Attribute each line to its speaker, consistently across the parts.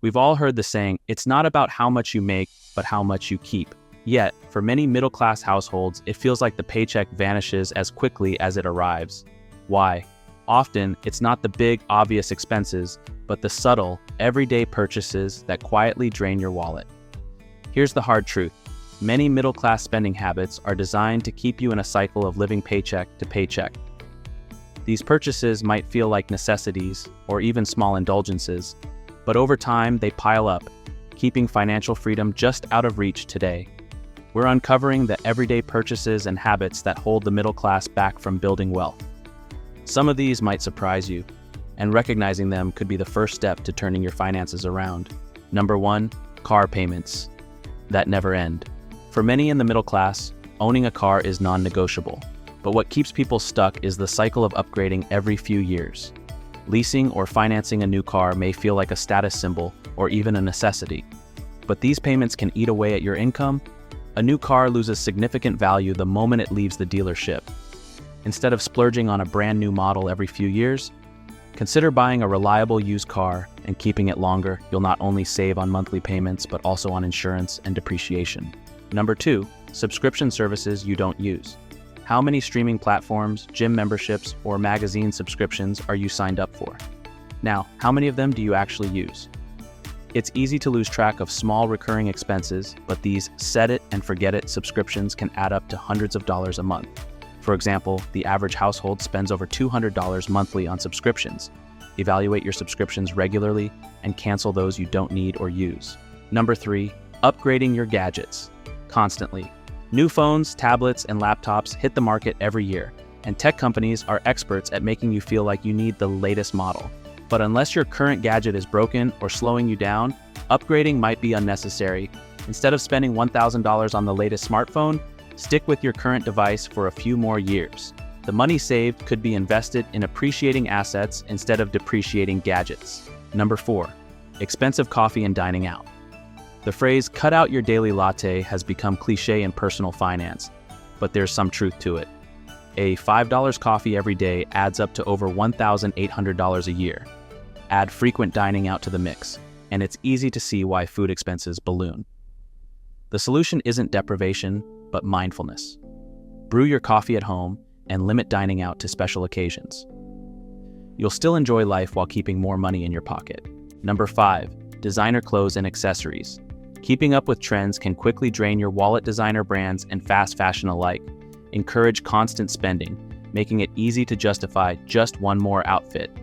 Speaker 1: We've all heard the saying, it's not about how much you make, but how much you keep. Yet, for many middle-class households, it feels like the paycheck vanishes as quickly as it arrives. Why? Often, it's not the big, obvious expenses, but the subtle, everyday purchases that quietly drain your wallet. Here's the hard truth. Many middle-class spending habits are designed to keep you in a cycle of living paycheck to paycheck. These purchases might feel like necessities or even small indulgences, but over time they pile up, keeping financial freedom just out of reach today. We're uncovering the everyday purchases and habits that hold the middle class back from building wealth. Some of these might surprise you, and recognizing them could be the first step to turning your finances around. Number 1, car payments that never end. For many in the middle class, owning a car is non-negotiable, but what keeps people stuck is the cycle of upgrading every few years. Leasing or financing a new car may feel like a status symbol or even a necessity, but these payments can eat away at your income. A new car loses significant value the moment it leaves the dealership. Instead of splurging on a brand new model every few years, consider buying a reliable used car and keeping it longer. You'll not only save on monthly payments, but also on insurance and depreciation. Number 2, subscription services you don't use. How many streaming platforms, gym memberships, or magazine subscriptions are you signed up for? Now, how many of them do you actually use? It's easy to lose track of small recurring expenses, but these set-it-and-forget-it subscriptions can add up to hundreds of dollars a month. For example, the average household spends over $200 monthly on subscriptions. Evaluate your subscriptions regularly and cancel those you don't need or use. Number 3, upgrading your gadgets constantly. New phones, tablets, and laptops hit the market every year, and tech companies are experts at making you feel like you need the latest model. But unless your current gadget is broken or slowing you down, upgrading might be unnecessary. Instead of spending $1,000 on the latest smartphone, stick with your current device for a few more years. The money saved could be invested in appreciating assets instead of depreciating gadgets. Number 4, expensive coffee and dining out. The phrase, cut out your daily latte, has become cliche in personal finance, but there's some truth to it. A $5 coffee every day adds up to over $1,800 a year. Add frequent dining out to the mix, and it's easy to see why food expenses balloon. The solution isn't deprivation, but mindfulness. Brew your coffee at home and limit dining out to special occasions. You'll still enjoy life while keeping more money in your pocket. Number 5, designer clothes and accessories. Keeping up with trends can quickly drain your wallet. Designer brands and fast fashion alike encourage constant spending, making it easy to justify just one more outfit.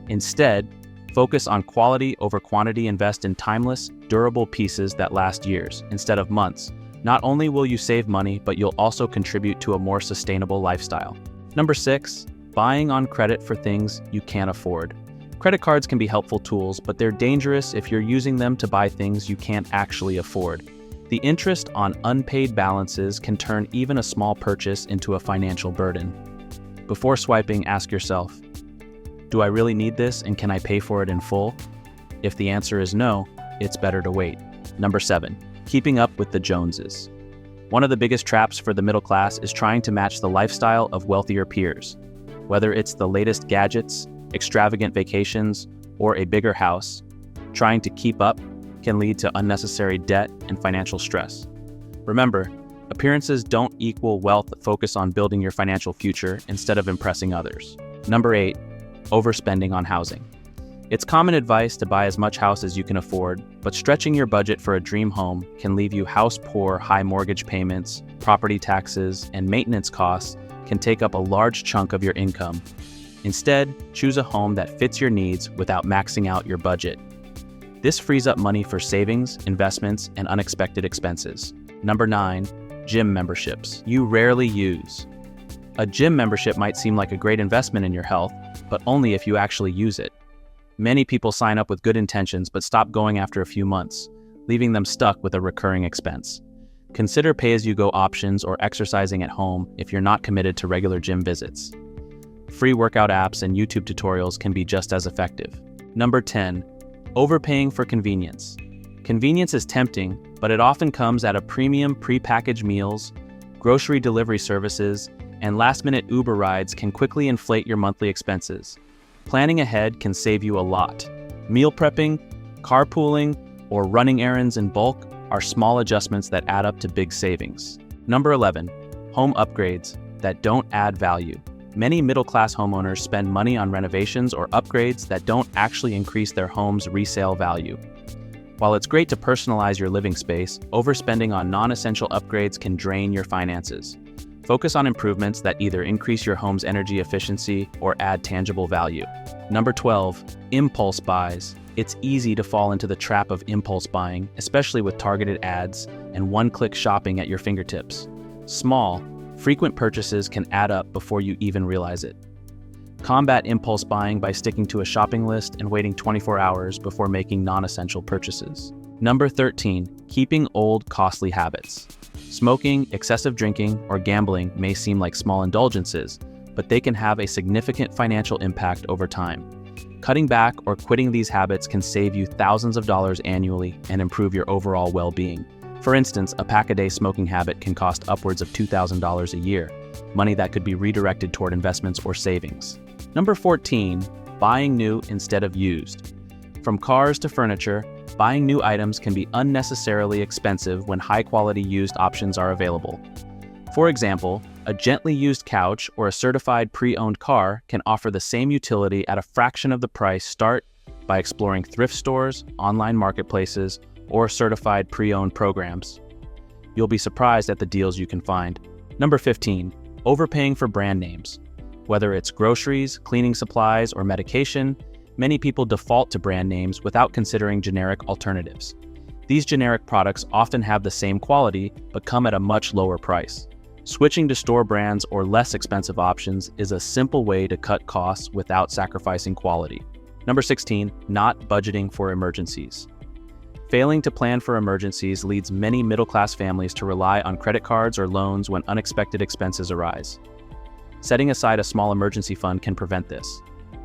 Speaker 1: Instead, focus on quality over quantity. Invest in timeless, durable pieces that last years instead of months. Not only will you save money, but you'll also contribute to a more sustainable lifestyle. Number 6, buying on credit for things you can't afford. Credit cards can be helpful tools, but they're dangerous if you're using them to buy things you can't actually afford. The interest on unpaid balances can turn even a small purchase into a financial burden. Before swiping, ask yourself, do I really need this and can I pay for it in full? If the answer is no, it's better to wait. Number 7, keeping up with the Joneses. One of the biggest traps for the middle class is trying to match the lifestyle of wealthier peers. Whether it's the latest gadgets, extravagant vacations, or a bigger house, trying to keep up can lead to unnecessary debt and financial stress. Remember, appearances don't equal wealth. Focus on building your financial future instead of impressing others. Number 8, overspending on housing. It's common advice to buy as much house as you can afford, but stretching your budget for a dream home can leave you house poor. High mortgage payments, property taxes, and maintenance costs can take up a large chunk of your income. Instead, choose a home that fits your needs without maxing out your budget. This frees up money for savings, investments, and unexpected expenses. Number 9, gym memberships you rarely use. A gym membership might seem like a great investment in your health, but only if you actually use it. Many people sign up with good intentions but stop going after a few months, leaving them stuck with a recurring expense. Consider pay-as-you-go options or exercising at home if you're not committed to regular gym visits. Free workout apps and YouTube tutorials can be just as effective. Number 10, overpaying for convenience. Convenience is tempting, but it often comes at a premium. Prepackaged meals, grocery delivery services, and last-minute Uber rides can quickly inflate your monthly expenses. Planning ahead can save you a lot. Meal prepping, Carpooling or running errands in bulk are small adjustments that add up to big savings. Number 11, home upgrades that don't add value. Many middle-class homeowners spend money on renovations or upgrades that don't actually increase their home's resale value. While it's great to personalize your living space, overspending on non-essential upgrades can drain your finances. Focus on improvements that either increase your home's energy efficiency or add tangible value. Number 12, impulse buys. It's easy to fall into the trap of impulse buying, especially with targeted ads and one-click shopping at your fingertips. Small, frequent purchases can add up before you even realize it. Combat impulse buying by sticking to a shopping list and waiting 24 hours before making non-essential purchases. Number 13, keeping old, costly habits. Smoking, excessive drinking, or gambling may seem like small indulgences, but they can have a significant financial impact over time. Cutting back or quitting these habits can save you thousands of dollars annually and improve your overall well-being. For instance, a pack-a-day smoking habit can cost upwards of $2,000 a year, money that could be redirected toward investments or savings. Number 14, buying new instead of used. From cars to furniture, buying new items can be unnecessarily expensive when high-quality used options are available. For example, a gently used couch or a certified pre-owned car can offer the same utility at a fraction of the price. Start by exploring thrift stores, online marketplaces, or certified pre-owned programs. You'll be surprised at the deals you can find. Number 15, overpaying for brand names. Whether it's groceries, cleaning supplies, or medication, many people default to brand names without considering generic alternatives. These generic products often have the same quality but come at a much lower price. Switching to store brands or less expensive options is a simple way to cut costs without sacrificing quality. Number 16, not budgeting for emergencies. Failing to plan for emergencies leads many middle-class families to rely on credit cards or loans when unexpected expenses arise. Setting aside a small emergency fund can prevent this.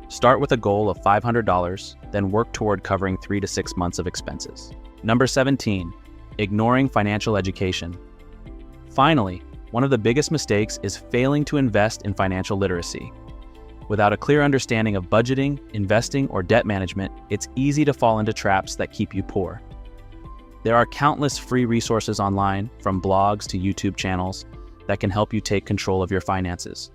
Speaker 1: Start with a goal of $500, then work toward covering 3 to 6 months of expenses. Number 17, ignoring financial education. Finally, one of the biggest mistakes is failing to invest in financial literacy. Without a clear understanding of budgeting, investing, or debt management, it's easy to fall into traps that keep you poor. There are countless free resources online, from blogs to YouTube channels, that can help you take control of your finances.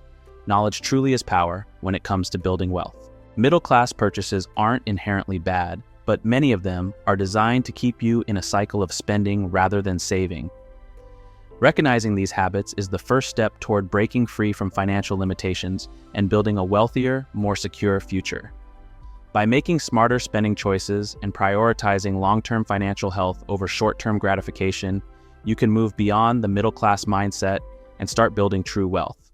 Speaker 1: Knowledge truly is power when it comes to building wealth. Middle-class purchases aren't inherently bad, but many of them are designed to keep you in a cycle of spending rather than saving. Recognizing these habits is the first step toward breaking free from financial limitations and building a wealthier, more secure future. By making smarter spending choices and prioritizing long-term financial health over short-term gratification, you can move beyond the middle-class mindset and start building true wealth.